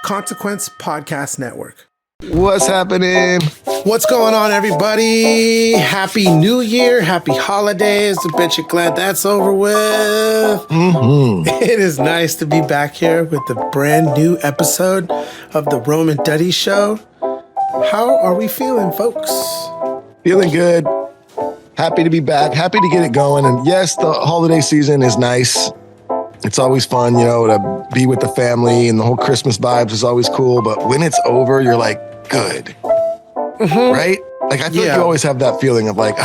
Consequence Podcast Network. What's happening? What's going on, everybody? Happy New Year. Happy holidays. I bet you're glad that's over with. It is nice to be back here with a brand new episode of the Rome and Duddy Show. How are we feeling, folks? Feeling good. Happy to be back. Happy to get it going. And yes, the holiday season is nice. It's always fun, to be with the family, and the whole Christmas vibes is always cool. But when it's over, you're like, good. Right? Like, I feel like you always have that feeling of like,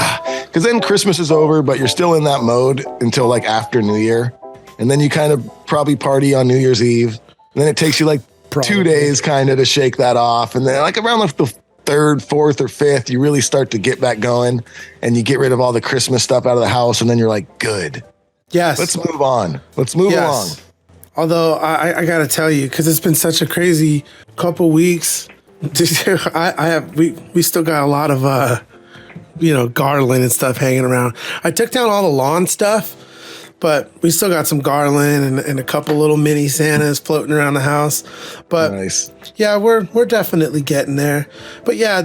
because then Christmas is over, but you're still in that mode until like after New Year. And then you kind of probably party on New Year's Eve. And then it takes you like 2 days kind of to shake that off. And then like around like the third, fourth, or fifth, you really start to get back going and you get rid of all the Christmas stuff out of the house. And then you're like, good. Yes. Let's move on. Let's move along. Although I got to tell you, because it's been such a crazy couple weeks, we still got a lot of, garland and stuff hanging around. I took down all the lawn stuff, but we still got some garland and a couple little mini Santas floating around the house. But nice. Yeah, we're definitely getting there. But yeah,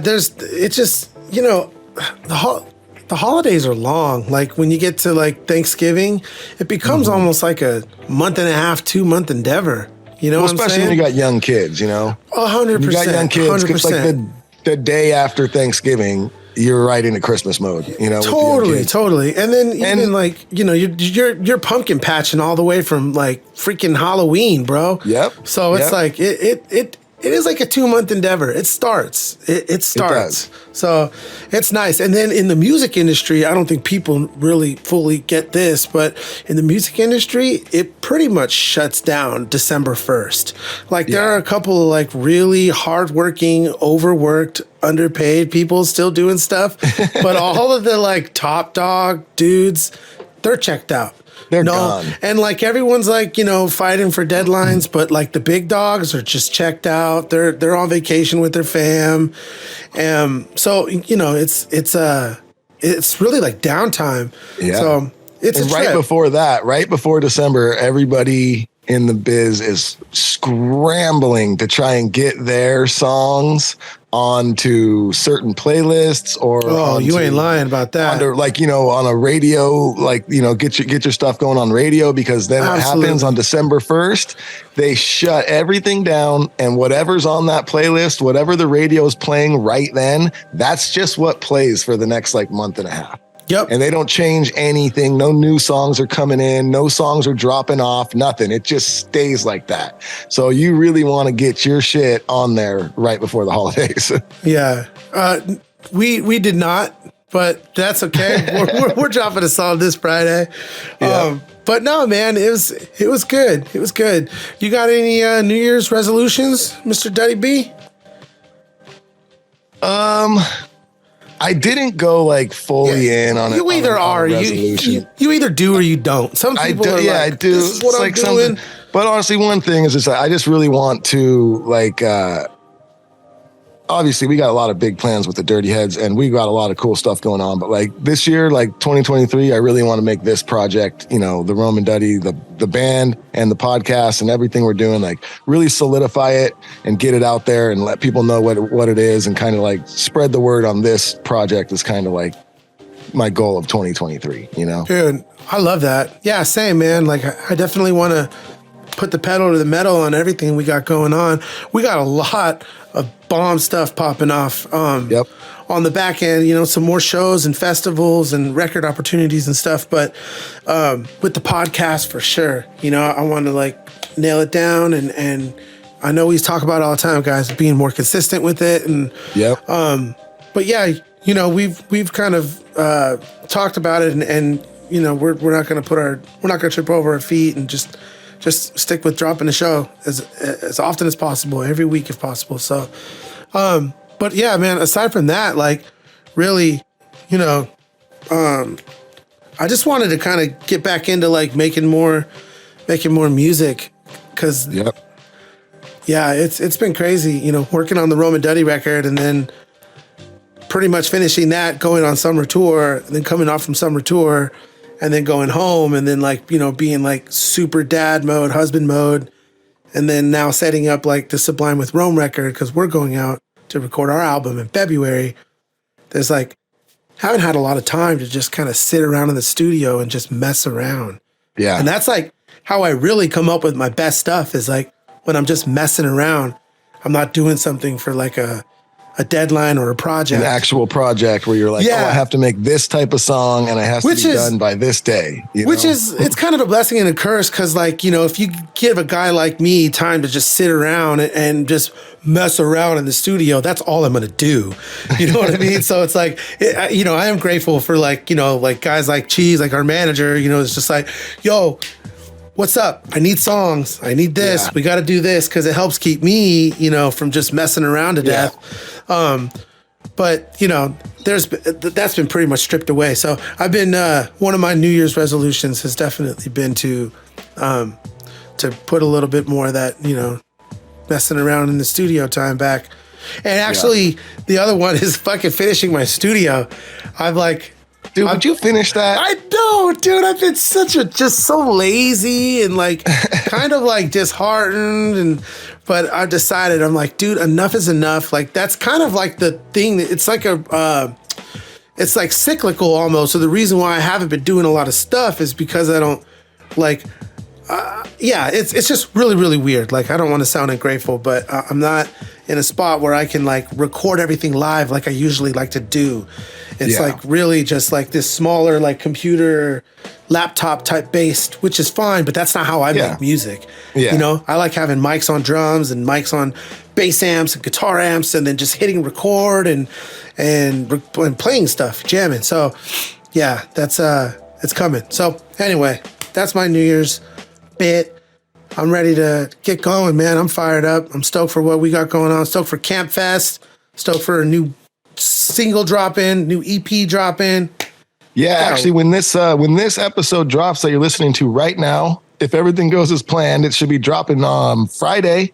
the holidays are long. Like when you get to like Thanksgiving, it becomes almost like a month and a half, 2 month endeavor. You know, especially when you got young kids. 100%. You got young kids. It's like the day after Thanksgiving, you're right into Christmas mode. Totally. And then you're pumpkin patching all the way from like freaking Halloween, bro. Yep. So it's like it is like a 2 month endeavor. It starts. It starts. So it's nice. And then in the music industry, I don't think people really fully get this, but in the music industry, it pretty much shuts down December 1st. Like there are a couple of like really hardworking, overworked, underpaid people still doing stuff, but all of the like top dog dudes, they're checked out. They're gone. And like everyone's like, fighting for deadlines, but like the big dogs are just checked out. They're on vacation with their fam. So, it's really like downtime. Yeah. So it's and right before that, right before December, everybody in the biz is scrambling to try and get their songs onto certain playlists or you ain't lying about that. On a radio, get your stuff going on radio, because then what happens on December 1st, they shut everything down, and whatever's on that playlist, whatever the radio is playing right then, that's just what plays for the next like month and a half. Yep. And they don't change anything. No new songs are coming in. No songs are dropping off. Nothing. It just stays like that. So you really want to get your shit on there right before the holidays. Yeah. We did not, but that's okay. we're dropping a song this Friday. Yeah. But no, man, it was good. It was good. You got any New Year's resolutions, Mr. Duddy B? I didn't go like fully in on it. You either are. You either do or you don't. Some people are like, I do. This is what I'm doing. But honestly, one thing is just I just really want to obviously we got a lot of big plans with the Dirty Heads, and we got a lot of cool stuff going on. But like this year, like 2023, I really want to make this project, the Rome and Duddy, the band and the podcast and everything we're doing, like really solidify it and get it out there and let people know what it is, and kind of like spread the word on this project is kind of like my goal of 2023, Dude, I love that. Yeah, same, man. Like I definitely want to put the pedal to the metal on everything we got going on. We got a lot of bomb stuff popping off on the back end, some more shows and festivals and record opportunities and stuff. But with the podcast, for sure, I want to like nail it down. And I know we talk about it all the time, guys, being more consistent with it. And but yeah, we've kind of talked about it, and we're not going to trip over our feet and just stick with dropping the show as often as possible, every week if possible. So, but yeah, man, aside from that, like really, I just wanted to kind of get back into like making more music, because it's been crazy, working on the Rome and Duddy record, and then pretty much finishing that, going on summer tour, and then coming off from summer tour, and then going home, and then like, being like super dad mode, husband mode, And then now setting up like the Sublime with Rome record, because we're going out to record our album in February. There's like, haven't had a lot of time to just kind of sit around in the studio and just mess around. Yeah. And that's like how I really come up with my best stuff, is like when I'm just messing around. I'm not doing something for like a deadline or a project. An actual project where you're like, I have to make this type of song and it has to be done by this day. It's kind of a blessing and a curse, because like, if you give a guy like me time to just sit around and just mess around in the studio, that's all I'm going to do. You know what I mean? So it's like, I am grateful for like, like guys like Cheese, like our manager, it's just like, yo, what's up? I need songs. I need this. Yeah. We got to do this, because it helps keep me, from just messing around to death. But that's been pretty much stripped away. So I've been one of my New Year's resolutions has definitely been to put a little bit more of that messing around in the studio time back. And actually, the other one is fucking finishing my studio. I'm like, dude, would you finish that? I know, dude. I've been just so lazy and like kind of like disheartened, but I've decided, I'm like, dude, enough is enough. Like that's kind of like the thing. It's like it's like cyclical almost. So the reason why I haven't been doing a lot of stuff is because I don't like. It's just really, really weird. Like I don't want to sound ungrateful, but I'm not in a spot where I can like record everything live like I usually like to do. It's like really just like this smaller like computer laptop type based, which is fine, but that's not how I make music. Yeah. I like having mics on drums and mics on bass amps and guitar amps, and then just hitting record and playing stuff, jamming. So yeah, that's it's coming. So anyway, that's my New Year's bit. I'm ready to get going, man. I'm fired up. I'm stoked for what we got going on. Stoked for Camp Fest. Stoked for a new single drop in, new EP drop in. Yeah, actually, when this episode drops that you're listening to right now, if everything goes as planned, it should be dropping on Friday,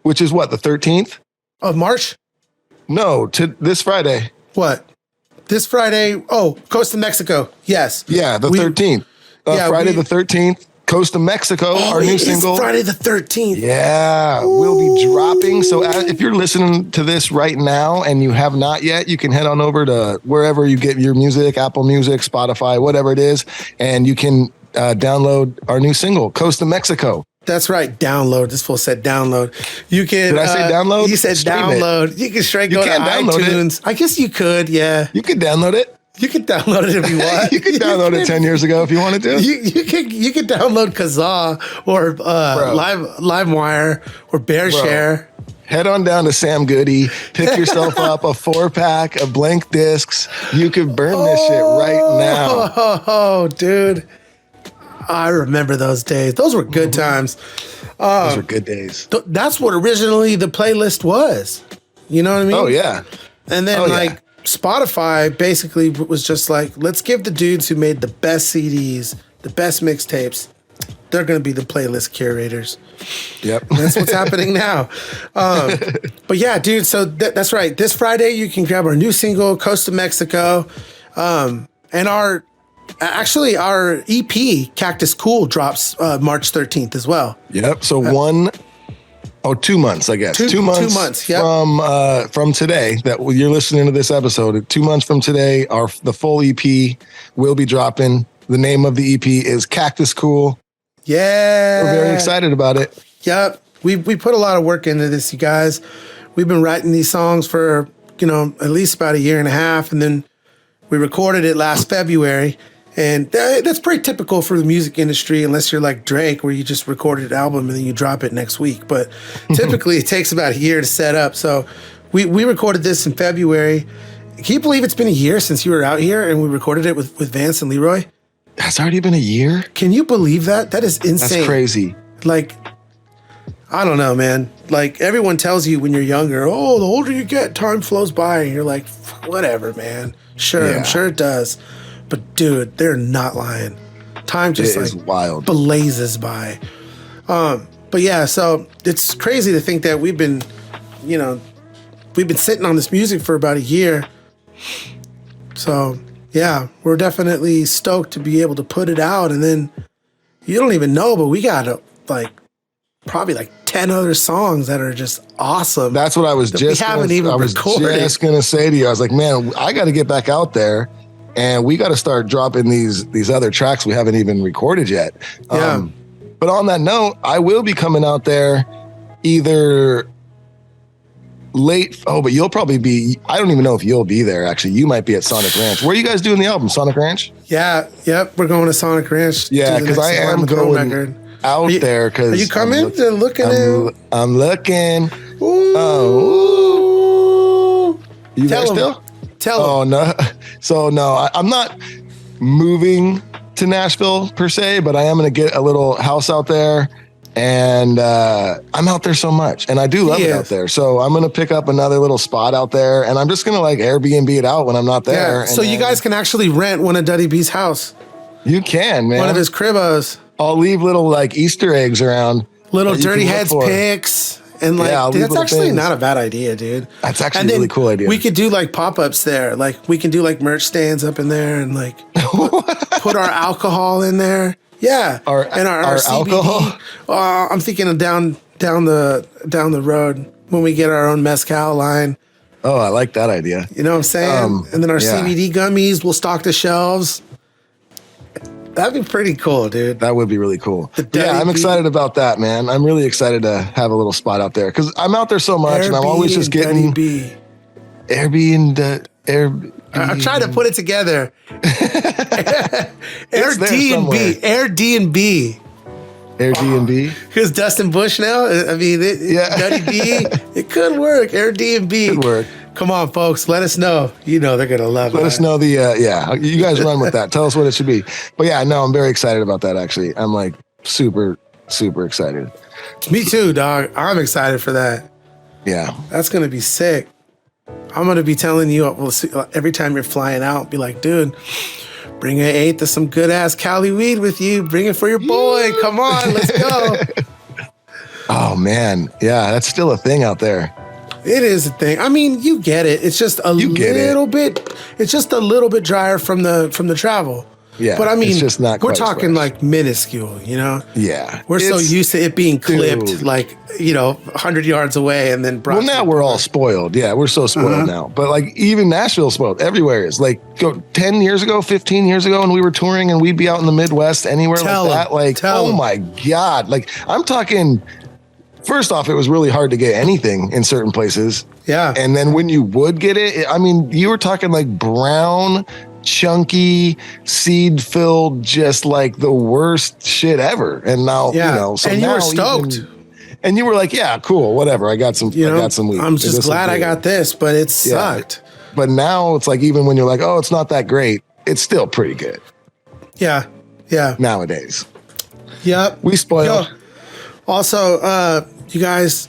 which is what, the 13th of March? No, to this Friday. What? This Friday? Oh, Coast of Mexico. Yes. Yeah, the 13th. Friday the 13th. Coast of Mexico, our new single. Friday the 13th. Yeah, we'll be dropping. So if you're listening to this right now and you have not yet, you can head on over to wherever you get your music, Apple Music, Spotify, whatever it is, and you can download our new single, Coast of Mexico. That's right. Download. This fool said download. You can. Did I say download? You said download. You can straight go to iTunes. I guess you could. Yeah. You could download it. You can download it if you want. You could download it 10 years ago if you wanted to. You could download Kazaa or LimeWire or BearShare. Head on down to Sam Goody. Pick yourself up a 4-pack of blank discs. You could burn this shit right now. Oh, dude. I remember those days. Those were good times. Those were good days. That's what originally the playlist was. You know what I mean? Oh, yeah. And then Spotify basically was just like, let's give the dudes who made the best CDs, the best mixtapes, they're going to be the playlist curators. Yep. And that's what's happening now. But yeah, dude, so that's right. This Friday, you can grab our new single, Coast of Mexico. And our EP, Cactus Cool, drops March 13th as well. Yep. So 2 months, I guess. 2 months. 2 months, yeah. From today that you're listening to this episode. 2 months from today, the full EP will be dropping. The name of the EP is Cactus Cool. Yeah. We're very excited about it. Yep. We put a lot of work into this, you guys. We've been writing these songs for, at least about a year and a half. And then we recorded it last February. And that's pretty typical for the music industry, unless you're like Drake, where you just recorded an album and then you drop it next week. But typically it takes about a year to set up. So we recorded this in February. Can you believe it's been a year since you were out here and we recorded it with Vance and Leroy? That's already been a year? Can you believe that? That is insane. That's crazy. Like, I don't know, man. Like, everyone tells you when you're younger, the older you get, time flows by. And you're like, whatever, man. Sure, yeah. I'm sure it does. But dude, they're not lying. Time just wild. Blazes by. But yeah, so it's crazy to think that we've been sitting on this music for about a year. So yeah, we're definitely stoked to be able to put it out. And then you don't even know, but we got probably 10 10 other songs that are just awesome. That's what I was just haven't even recorded. Just gonna say to you, I was like, man, I got to get back out there, and we got to start dropping these other tracks we haven't even recorded yet. Yeah. But on that note, I will be coming out there either late. Oh, but you'll probably be. I don't even know if you'll be there. Actually, you might be at Sonic Ranch. Where are you guys doing the album? Sonic Ranch? Yeah. Yep. We're going to Sonic Ranch. Yeah, because I am going out there. Because are you coming? I'm looking. Ooh. Oh. You Tell there him. still? Tell Oh him. no. So no, I'm not moving to Nashville per se, but I am going to get a little house out there. And I'm out there so much, and I do love it out there. So I'm gonna pick up another little spot out there, and I'm just gonna like Airbnb it out when I'm not there. Yeah. So you guys can actually rent one of Duddy B's house. You can, man. One of his cribbos. I'll leave little like Easter eggs around. Little Dirty Heads pics. And like, dude, that's actually not a bad idea, dude. That's actually a really cool idea. We could do like pop-ups there. Like we can do like merch stands up in there and like put our alcohol in there. Yeah, our alcohol. I'm thinking of down the road when we get our own mezcal line. Oh, I like that idea. You know what I'm saying? And then our CBD gummies will stock the shelves. That'd be pretty cool, dude. That would be really cool. Yeah, I'm excited about that, man. I'm really excited to have a little spot out there because I'm out there so much, and I'm always just getting Airbnb. I'm trying to put it together. Airbnb. Because Dustin Bush now. I mean, Duddy B. It could work. Airbnb could work. Come on, folks. Let us know. You know they're gonna love it. Let us know you guys run with that. Tell us what it should be. But yeah, no, I'm very excited about that. Actually, I'm like super excited. Me too, dog. I'm excited for that. Yeah, that's gonna be sick. I'm going to be telling you every time you're flying out, be like, dude, bring an eighth of some good ass Cali weed with you. Bring it for your boy. Come on, let's go. Oh man. Yeah, that's still a thing out there. It is a thing. I mean, you get it. It's just a little bit, it's just a little bit drier from the travel. Yeah. But I mean, it's just not we're talking like minuscule, you know? Yeah. We're so used to it being clipped like, 100 yards away and then brought. Well, now we're all spoiled. Yeah, we're so spoiled now. But like even Nashville's spoiled. Everywhere is like 10 years ago, 15 years ago, and we were touring and we'd be out in the Midwest anywhere that. Like, oh my God. Like I'm talking, first off, it was really hard to get anything in certain places. Yeah. And then when you would get it, I mean, you were talking like brown, chunky, seed-filled, just like the worst shit ever. And now, so and you now were stoked. And you were like, yeah, cool, whatever. I got some weed. I'm just glad I got this, but it sucked. But now it's like, even when you're like, oh, it's not that great, it's still pretty good. Yeah. Yeah. Nowadays. Yep. We spoil. Also, you guys,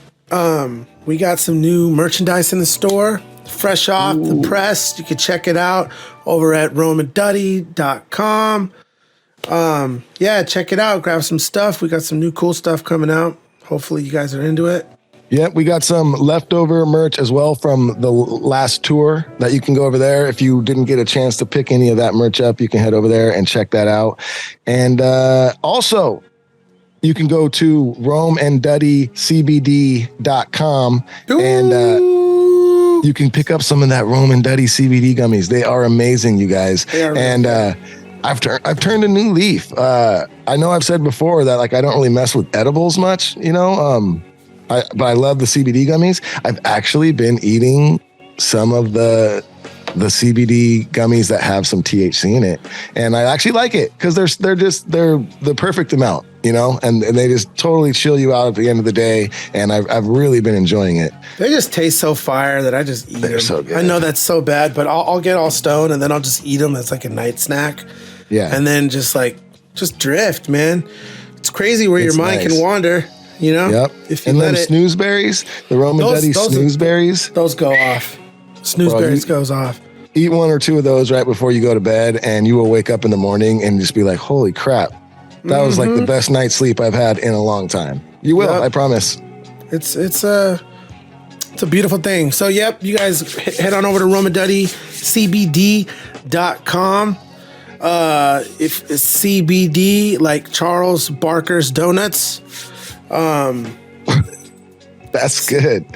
we got some new merchandise in the store. Fresh off the press. You can check it out over at romanduddy.com. Check it out. Grab some stuff. We got some new cool stuff coming out. Hopefully you guys are into it. Yeah, we got some leftover merch as well from the last tour that you can go over there. If you didn't get a chance to pick any of that merch up, you can head over there and check that out. And also, you can go to romeandduddycbd.com and you can pick up some of that Rome and Duddy CBD gummies. They are amazing, you guys. And I've turned a new leaf. I know I've said before that like I don't really mess with edibles much, but I love the CBD gummies. I've actually been eating some of the CBD gummies that have some THC in it, and I actually like it because they're the perfect amount, and they just totally chill you out at the end of the day. And I've really been enjoying it. They just taste so fire that I just eat them. They're so good. I know that's so bad, but I'll get all stoned and then I'll just eat them as like a night snack. Yeah, and then just drift, man. It's crazy where your mind can wander. Yep. If you and let then it. Snoozeberries, the Rome and Duddy snoozeberries. Those go off. Snoozeberries goes off. Eat one or two of those right before you go to bed, and you will wake up in the morning and just be like, holy crap. That was like the best night's sleep I've had in a long time. You will, I promise. It's a beautiful thing. So, yep, you guys head on over to romandduddycbd.com. If it's CBD, like Charles Barker's Donuts, That's good.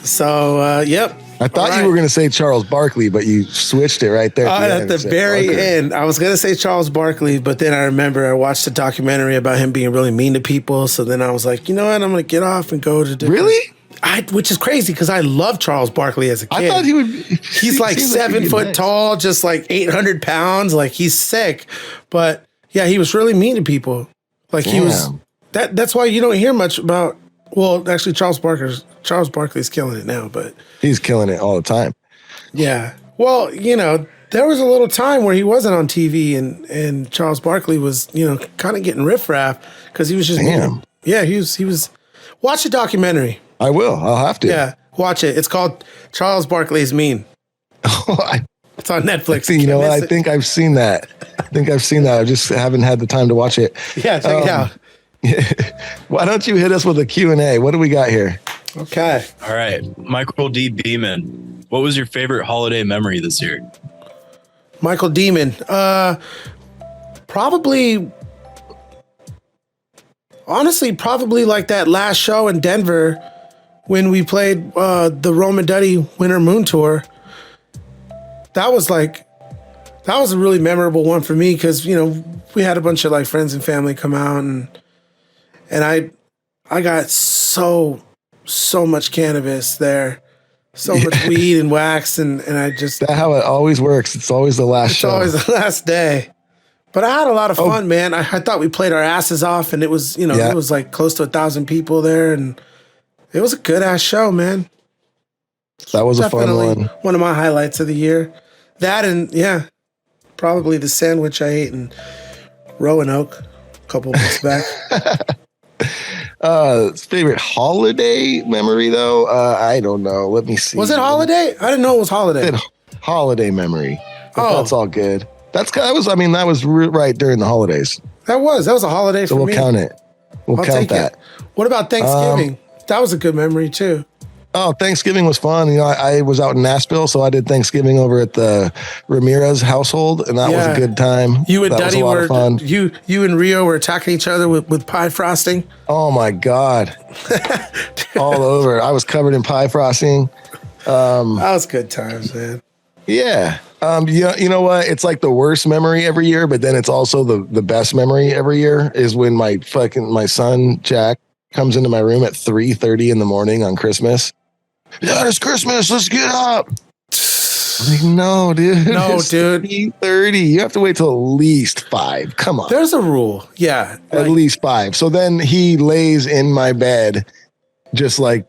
So, yep. I thought you were going to say Charles Barkley, but you switched it right there. At the very end, I was going to say Charles Barkley, but then I remember I watched a documentary about him being really mean to people. So then I was like, you know what? I'm going to get off and go to different. Really? Which is crazy because I love Charles Barkley as a kid. I thought he would. He's like 7 foot tall, just like 800 pounds. Like he's sick. But yeah, he was really mean to people. Like he was. That's why you don't hear much about. Well, actually, Charles Barkley's killing it now, but he's killing it all the time. Yeah. Well, there was a little time where he wasn't on TV, and Charles Barkley was, kind of getting riffraff because he was just. Damn. Yeah, he was. Watch the documentary. I will. I'll have to. Yeah, watch it. It's called Charles Barkley's Mean. It's on Netflix. You know what? I think I've seen that. I just haven't had the time to watch it. Yeah, check it out. Why don't you hit us with a Q&A? What do we got here? Okay. All right. Michael D. Beeman. What was your favorite holiday memory this year? Michael Deeman. Probably like that last show in Denver when we played the Roman Duddy Winter Moon Tour. That was a really memorable one for me because, we had a bunch of like friends and family come out and I got so much cannabis there, so much weed and wax, and I just... That's how it always works. It's always the last show. It's always the last day. But I had a lot of fun, man. I thought we played our asses off, and it was, it was like close to 1,000 people there, and it was a good-ass show, man. That was Definitely a fun one. One of my highlights of the year. That and, probably the sandwich I ate in Roanoke a couple months back. Favorite holiday memory though? I don't know. Let me see. Was it holiday? I didn't know it was holiday. Holiday memory. That's all good. That was right during the holidays. That was a holiday for me. So we'll count it. I'll count that. What about Thanksgiving? That was a good memory too. Oh, Thanksgiving was fun. I was out in Nashville, so I did Thanksgiving over at the Ramirez household, and that was a good time. You and Duddy were fun. You and Rio were attacking each other with pie frosting. Oh my God. All over. I was covered in pie frosting. That was good times, man. Yeah. You know what? It's like the worst memory every year, but then it's also the best memory every year is when my son, Jack, comes into my room at 3:30 in the morning on Christmas. Yeah, it's Christmas. Let's get up. I'm like, no, dude. No, dude. 3:30. You have to wait till at least 5. Come on. There's a rule. Yeah. At least 5. So then he lays in my bed, just like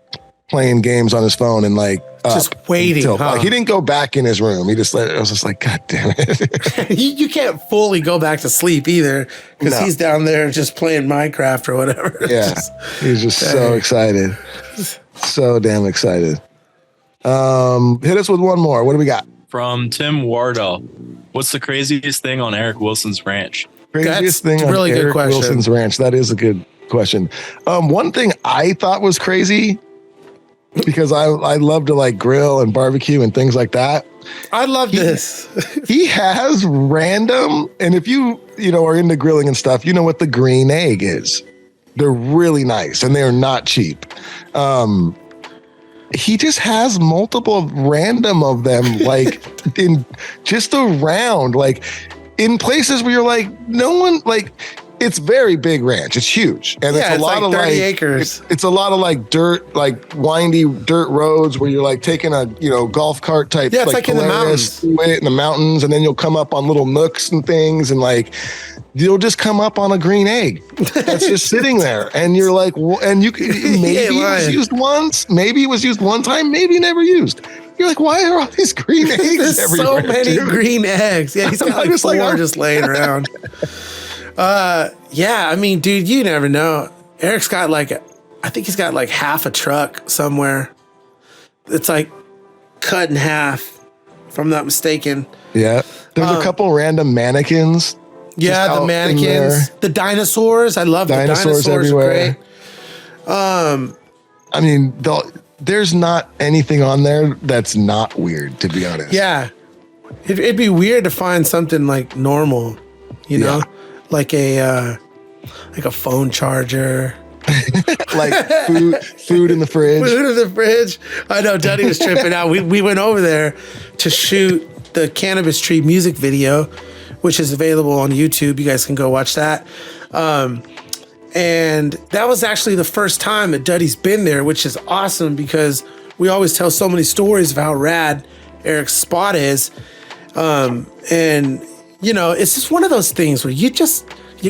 playing games on his phone and like just waiting. Like, he didn't go back in his room. He just I was just like, God damn it. you can't fully go back to sleep either because he's down there just playing Minecraft or whatever. Yeah. He's just so excited. So damn excited. Hit us with one more. What do we got? From Tim Wardell. What's the craziest thing on Eric Wilson's ranch? Craziest thing on Eric Wilson's ranch. That is a good question. One thing I thought was crazy, because I love to like grill and barbecue and things like that. I love this. He has random, and if you are into grilling and stuff, you know what the green egg is. They're really nice and they're not cheap. He just has multiple random of them, like in just around, like in places where you're like, no one, like, it's very big ranch. It's huge. And it's a lot of 30 acres. It's a lot of like dirt, like windy dirt roads where you're like taking a, golf cart type. Yeah, it's like in the mountains. In the mountains. And then you'll come up on little nooks and things. And like, you'll just come up on a green egg that's just sitting there. And you're like, and you maybe it was used once. Maybe it was used one time. Maybe never used. You're like, why are all these green eggs There's everywhere? So many green eggs. Yeah, he's got like four just laying around. Yeah, I mean, dude, you never know. Eric's got I think he's got like half a truck somewhere. It's like cut in half, if I'm not mistaken. Yeah. There's a couple random mannequins. Yeah, the mannequins. The dinosaurs. I love the dinosaurs everywhere. Great. I mean, there's not anything on there that's not weird, to be honest. Yeah. It'd be weird to find something like normal, you know? Like a phone charger, Like food in the fridge. Food in the fridge. I know Duddy was tripping out. We went over there to shoot the Cannabis Tree music video, which is available on YouTube. You guys can go watch that. And that was actually the first time that Duddy's been there, which is awesome because we always tell so many stories of how rad Eric's spot is. And, you know, it's just one of those things where you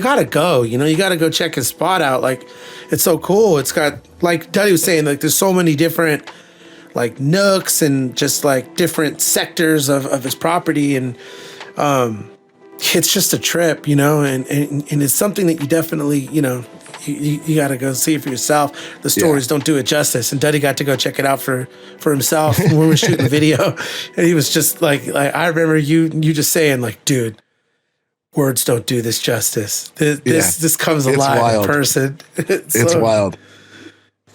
gotta go, you know, you gotta go check his spot out. Like, it's so cool. It's got, like Duddy was saying, like, there's so many different, like, nooks and just, like, different sectors of his property. And, it's just a trip, you know, and it's something that you definitely, you know, you got to go see it for yourself. The stories don't do it justice. And Duddy got to go check it out for himself when we were shooting the video. And he was just like I remember you just saying, like, dude, words don't do this justice. This comes alive in person. It's wild.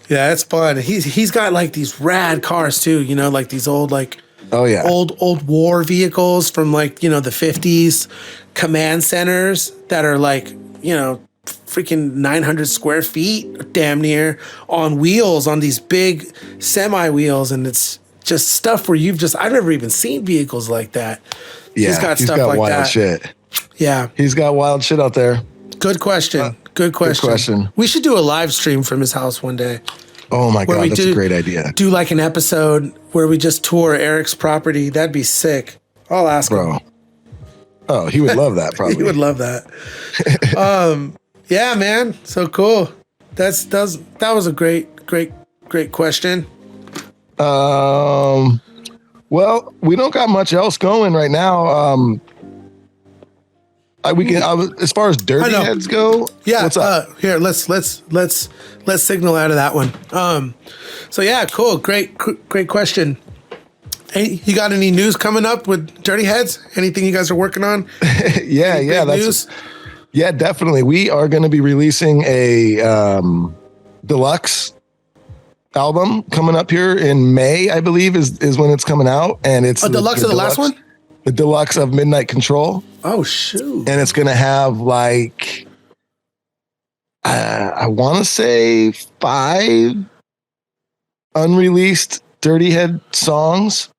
Yeah, it's fun. He's got like these rad cars too, you know, like these old, like, old war vehicles from, like, you know, the 50s command centers that are, like, you know, freaking 900 square feet damn near on wheels, on these big semi wheels. And it's just stuff where I've never even seen vehicles like that. Yeah, he's got stuff like wild that. Shit. Yeah. He's got wild shit out there. Good question. Good question. We should do a live stream from his house one day. Oh my God, that's a great idea. Do like an episode where we just tour Eric's property. That'd be sick. I'll ask him. Oh, he would love that probably. He would love that. Yeah, man. So cool. That was a great question. Well, we don't got much else going right now. As far as dirty heads go. Yeah. What's up? Here, let's signal out of that one. So yeah, cool. Great question. Hey, you got any news coming up with Dirty Heads? Anything you guys are working on? Yeah, that's news? Yeah, definitely. We are going to be releasing a deluxe album coming up here in May, I believe, is when it's coming out, and it's a deluxe of the last one. The deluxe of Midnight Control. Oh shoot! And it's going to have like I want to say 5 unreleased Dirty Head songs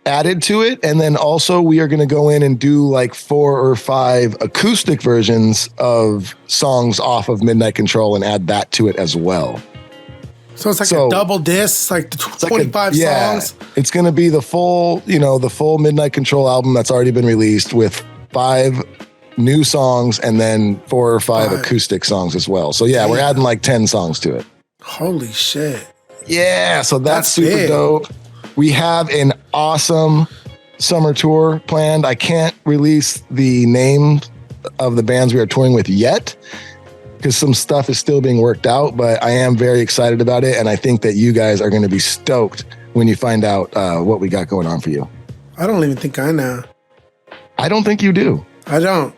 added to it. And then also we are going to go in and do like 4 or 5 acoustic versions of songs off of Midnight Control and add that to it as well. So it's like a double disc, like 25 songs. It's going to be the full Midnight Control album that's already been released with 5 new songs and then 4 or 5 acoustic songs as well. So yeah, we're adding like 10 songs to it. Holy shit. Yeah, so that's super big. dope. We have an awesome summer tour planned. I can't release the name of the bands we are touring with yet because some stuff is still being worked out, but I am very excited about it. And I think that you guys are going to be stoked when you find out what we got going on for you. I don't even think I know. I don't think you do. I don't.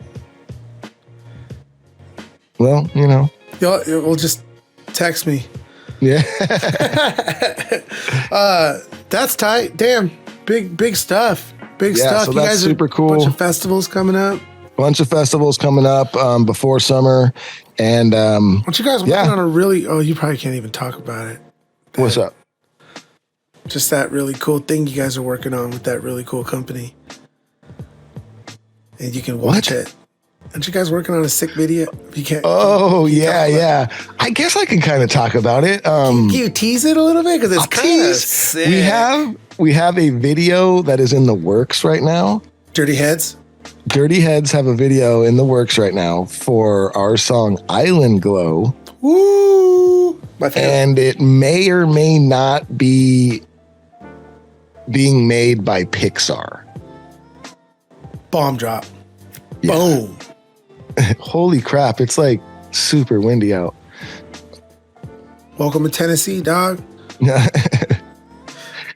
Well, you know. You'll just text me. Yeah. That's tight. Damn. Big stuff. Big stuff. So you that's guys super cool. Bunch of festivals coming up. Before summer. And aren't you guys working on a really you probably can't even talk about it. What's up? Just that really cool thing you guys are working on with that really cool company. And you can watch it. Aren't you guys working on a sick video? You can't. Oh, yeah. I guess I can kind of talk about it. Can you tease it a little bit? Because it's kind of sick. We have a video that is in the works right now. Dirty Heads have a video in the works right now for our song Island Glow. Woo! My favorite. And it may or may not be being made by Pixar. Bomb drop. Yeah. Boom. Holy crap. It's like super windy out. Welcome to Tennessee, dog.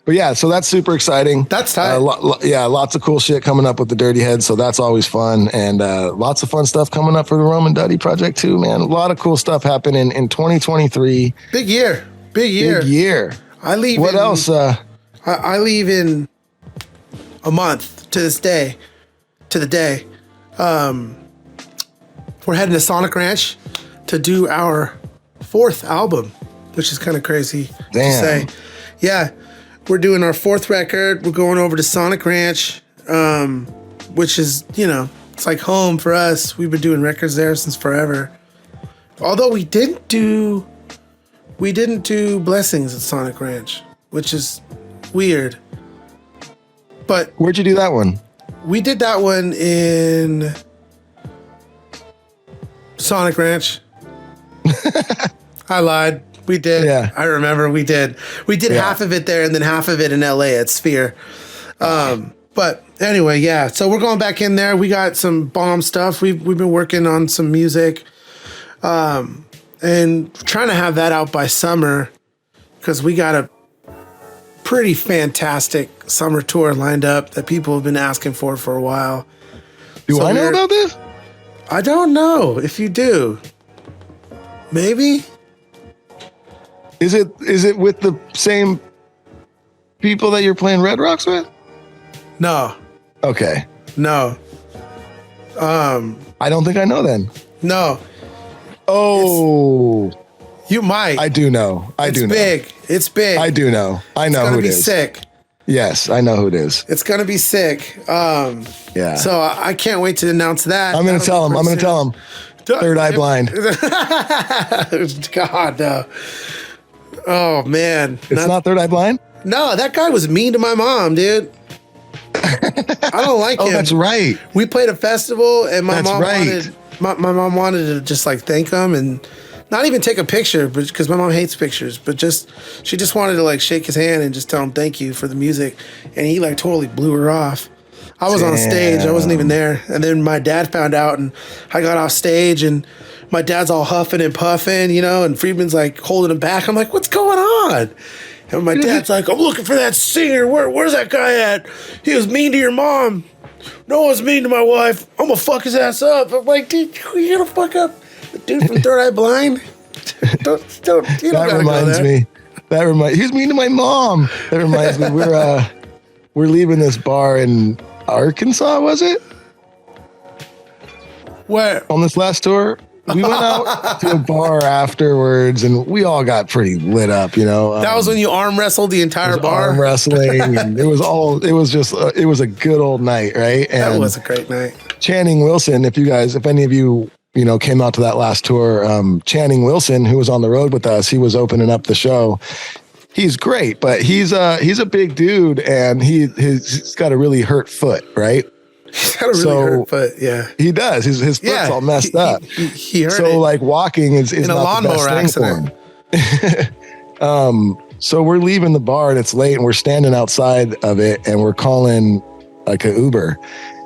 But yeah, so that's super exciting. That's tight. Lots of cool shit coming up with the Dirty Heads. So that's always fun. And lots of fun stuff coming up for the Roman Duddy project too, man. A lot of cool stuff happening in 2023. Big year. I leave. What else? I leave in a month to this day. To the day. We're heading to Sonic Ranch to do our 4th album, which is kind of crazy to Damn. say. Yeah, we're doing our 4th record. We're going over to Sonic Ranch, which is, you know, it's like home for us. We've been doing records there since forever. Although we didn't do Blessings at Sonic Ranch, which is weird. But where'd you do that one? We did that one in Sonic Ranch. I lied. We did. Yeah. I remember we did. We did half of it there and then half of it in LA at Sphere. But anyway, yeah. So we're going back in there. We got some bomb stuff. We've been working on some music. And trying to have that out by summer because we got a pretty fantastic summer tour lined up that people have been asking for a while. Do I know about this? I don't know if you do. Maybe. Is it with the same people that you're playing Red Rocks with? No. Okay. No. I don't think I know then. No. Oh. You might. I do know. It's big. It's big. I do know. I know who it is. It's gonna be sick. Yes, I know who it is. It's gonna be sick. Yeah. So I can't wait to announce that. I'm gonna tell him. Third Eye Blind. God no. Oh man. It's not Third Eye Blind? No, that guy was mean to my mom, dude. I don't like him. Oh, that's right. We played a festival and my mom wanted to just like thank him and not even take a picture, but because my mom hates pictures, but she just wanted to like shake his hand and just tell him thank you for the music. And he like totally blew her off. I was on stage. I wasn't even there. And then my dad found out and I got off stage and my dad's all huffing and puffing, you know, and Friedman's like holding him back. I'm like, what's going on? And my dad's like, I'm looking for that singer. Where's that guy at? He was mean to your mom. No one's mean to my wife. I'm gonna fuck his ass up. I'm like, dude, you gonna fuck up the dude from Third Eye Blind? don't you don't that reminds me. He's mean to my mom. That reminds me. We're leaving this bar in Arkansas, was it? Where? On this last tour? We went out to a bar afterwards and we all got pretty lit up, you know. That was when you arm wrestled the entire bar? Arm wrestling. And it was a good old night, right? And that was a great night. Channing Wilson, if any of you, you know, came out to that last tour, Channing Wilson, who was on the road with us, he was opening up the show. He's great, but he's a big dude and he's got a really hurt foot, right? He's got a really hurt foot, yeah. He does. His foot's all messed up. He hurt so it. Like walking is in a not lawnmower the best thing accident. For him. So we're leaving the bar and it's late and we're standing outside of it and we're calling like an Uber.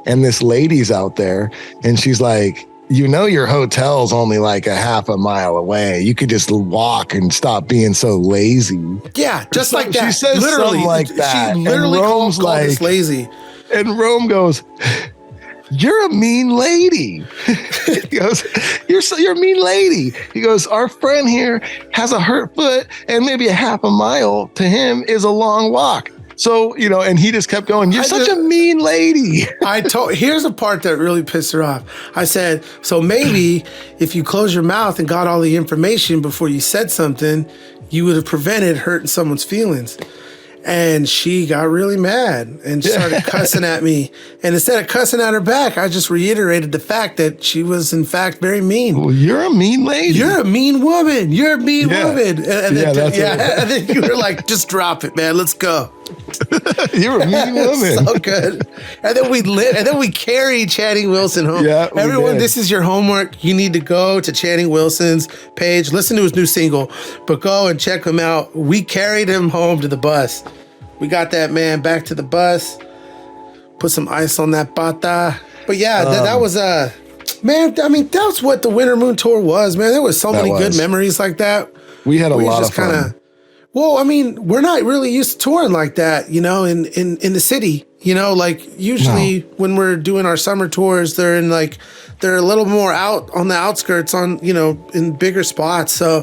And this lady's out there and she's like, you know, your hotel's only like a half a mile away. You could just walk and stop being so lazy. Yeah, just like that. She says literally like that. She literally called like, us lazy. And Rome goes, you're a mean lady. He goes, you're a mean lady. He goes, our friend here has a hurt foot and maybe a half a mile to him is a long walk. So, you know, and he just kept going, you're such a mean lady. Here's a part that really pissed her off. I said, so maybe if you close your mouth and got all the information before you said something, you would have prevented hurting someone's feelings. And she got really mad and started cussing at me. And instead of cussing at her back, I just reiterated the fact that she was, in fact, very mean. Well, you're a mean lady. You're a mean woman. You're a mean woman. And then you were like, just drop it, man. Let's go. You're a mean woman. So good. And then we carried Channing Wilson home. Yeah, everyone, this is your homework. You need to go to Channing Wilson's page, listen to his new single, but go and check him out. We carried him home to the bus. We got that man back to the bus, put some ice on that pata. But yeah, that was man, I mean, that's what the Winter Moon Tour was, man. There was so many good memories like that. We had a lot of fun. Well, I mean, we're not really used to touring like that, you know, in the city. You know, like usually when we're doing our summer tours, they're a little more out on the outskirts in bigger spots. So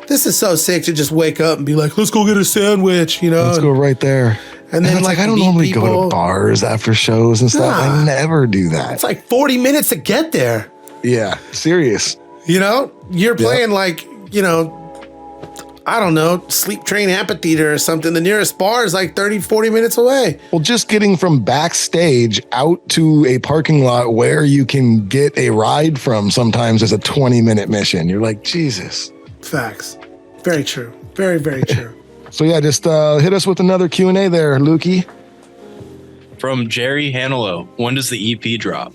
this is so sick to just wake up and be like, let's go get a sandwich, you know. Let's go right there. And then it's like I don't normally go to bars after shows and stuff. I never do that. It's like 40 minutes to get there. Yeah, serious. You know, you're playing like, you know, I don't know, Sleep Train Amphitheater or something. The nearest bar is like 30, 40 minutes away. Well, just getting from backstage out to a parking lot where you can get a ride from sometimes is a 20-minute mission. You're like, Jesus. Facts. Very true. Very, very true. So yeah, just hit us with another Q&A there, Lukey. From Jerry Hanelo, when does the EP drop?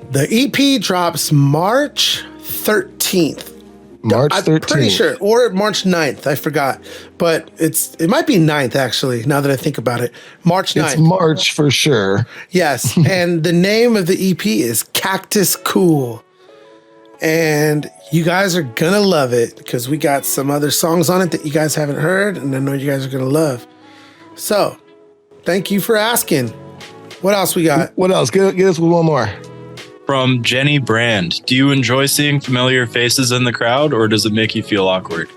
The EP drops March 13th. March 13th. I'm pretty sure, or March 9th. I forgot, but it might be 9th actually. Now that I think about it, March 9th. It's March for sure. Yes, and the name of the EP is Cactus Cool, and you guys are gonna love it because we got some other songs on it that you guys haven't heard, and I know you guys are gonna love. So, thank you for asking. What else we got? What else? Get us with one more. From Jenny Brand, do you enjoy seeing familiar faces in the crowd, or does it make you feel awkward?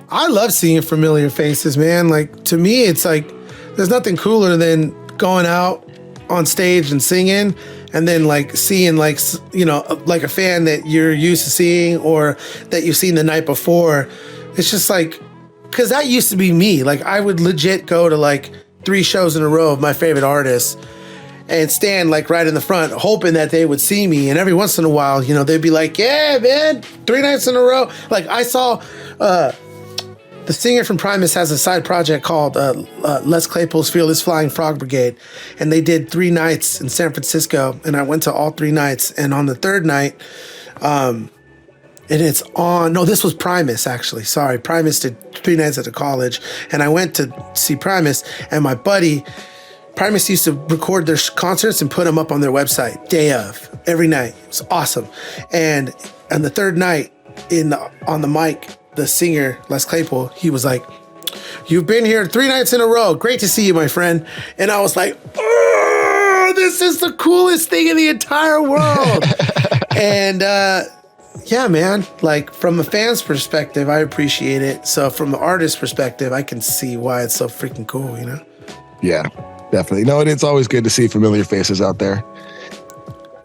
I love seeing familiar faces, man. Like, to me, it's like there's nothing cooler than going out on stage and singing and then like seeing like, you know, like a fan that you're used to seeing or that you've seen the night before. It's just like, because that used to be me. Like, I would legit go to like 3 shows in a row of my favorite artists and stand like right in the front, hoping that they would see me. And every once in a while, you know, they'd be like, yeah, man, 3 nights in a row. Like, I saw the singer from Primus has a side project called Les Claypool's Fearless Flying Frog Brigade. And they did 3 nights in San Francisco. And I went to all 3 nights. And on the 3rd night, and it's on, no, this was Primus actually. Sorry, Primus did 3 nights at the college. And I went to see Primus, and my buddy, Primus used to record their concerts and put them up on their website day of, every night. It was awesome. And on the 3rd night on the mic, the singer, Les Claypool, he was like, "You've been here 3 nights in a row. Great to see you, my friend." And I was like, "Oh, this is the coolest thing in the entire world." And yeah, man, like from a fan's perspective, I appreciate it. So from the artist's perspective, I can see why it's so freaking cool, you know? Yeah. Definitely. No, it's always good to see familiar faces out there.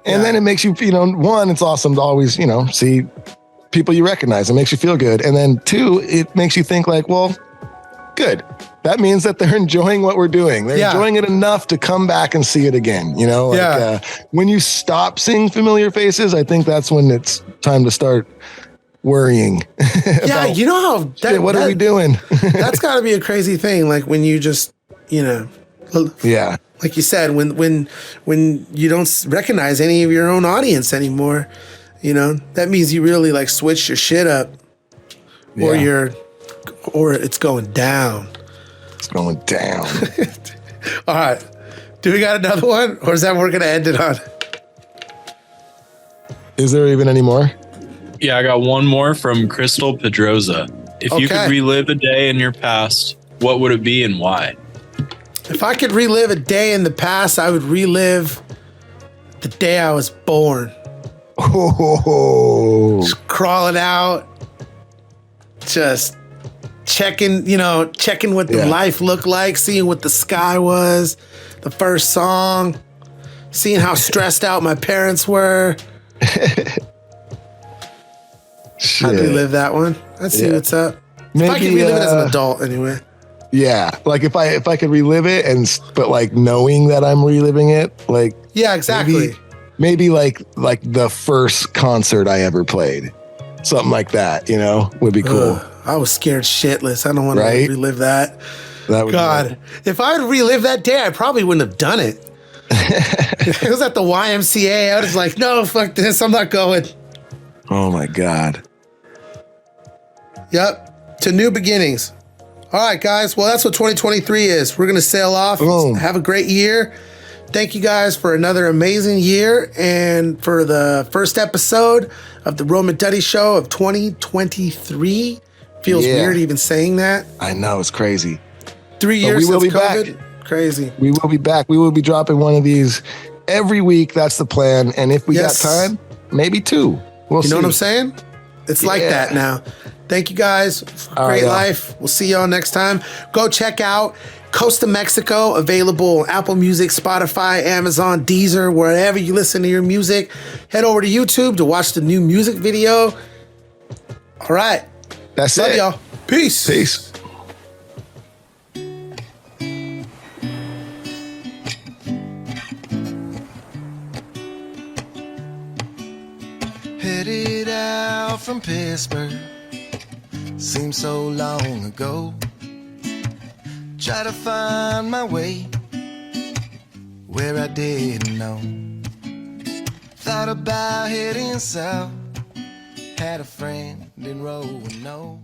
And then it makes you, you know, one, it's awesome to always, you know, see people you recognize. It makes you feel good. And then 2, it makes you think like, well, good. That means that they're enjoying what we're doing. They're enjoying it enough to come back and see it again. You know, like, when you stop seeing familiar faces, I think that's when it's time to start worrying. Yeah, you know how, what are we doing? That's got to be a crazy thing. Like when you just, you know, yeah, like you said, when you don't recognize any of your own audience anymore, you know, that means you really like switch your shit up, or it's going down. It's going down. All right, do we got another one, or is that what we're gonna end it on? Is there even any more? Yeah, I got one more from Crystal Pedroza. If you could relive a day in your past, what would it be and why? If I could relive a day in the past, I would relive the day I was born. Oh. Just crawling out, just checking what the life looked like, seeing what the sky was, the first song, seeing how stressed out my parents were. I'd relive that one. I'd see what's up. Maybe, if I could relive it as an adult anyway. Yeah, like if I could relive it but like knowing that I'm reliving it, like exactly. Maybe like the first concert I ever played, something like that. You know, would be cool. I was scared shitless. I don't want to relive that. God, if I would relive that day, I probably wouldn't have done it. It was at the YMCA. I was like, no, fuck this. I'm not going. Oh my God. Yep. To new beginnings. All right, guys. Well, that's what 2023 is. We're going to sail off. Boom. Have a great year. Thank you guys for another amazing year and for the first episode of the Roman Duddy Show of 2023. Feels weird even saying that. I know. It's crazy. 3 years since COVID. Back. Crazy. We will be back. We will be dropping one of these every week. That's the plan. And if we got time, maybe 2. We'll see. You know what I'm saying? It's like that now. Thank you guys. Great life. We'll see y'all next time. Go check out Costa Mexico, available on Apple Music, Spotify, Amazon, Deezer, wherever you listen to your music. Head over to YouTube to watch the new music video. All right. That's Love it. y'all. Peace. Peace. Headed out from Pittsburgh, seems so long ago. Try to find my way where I didn't know. Thought about heading south, had a friend in Roanoke.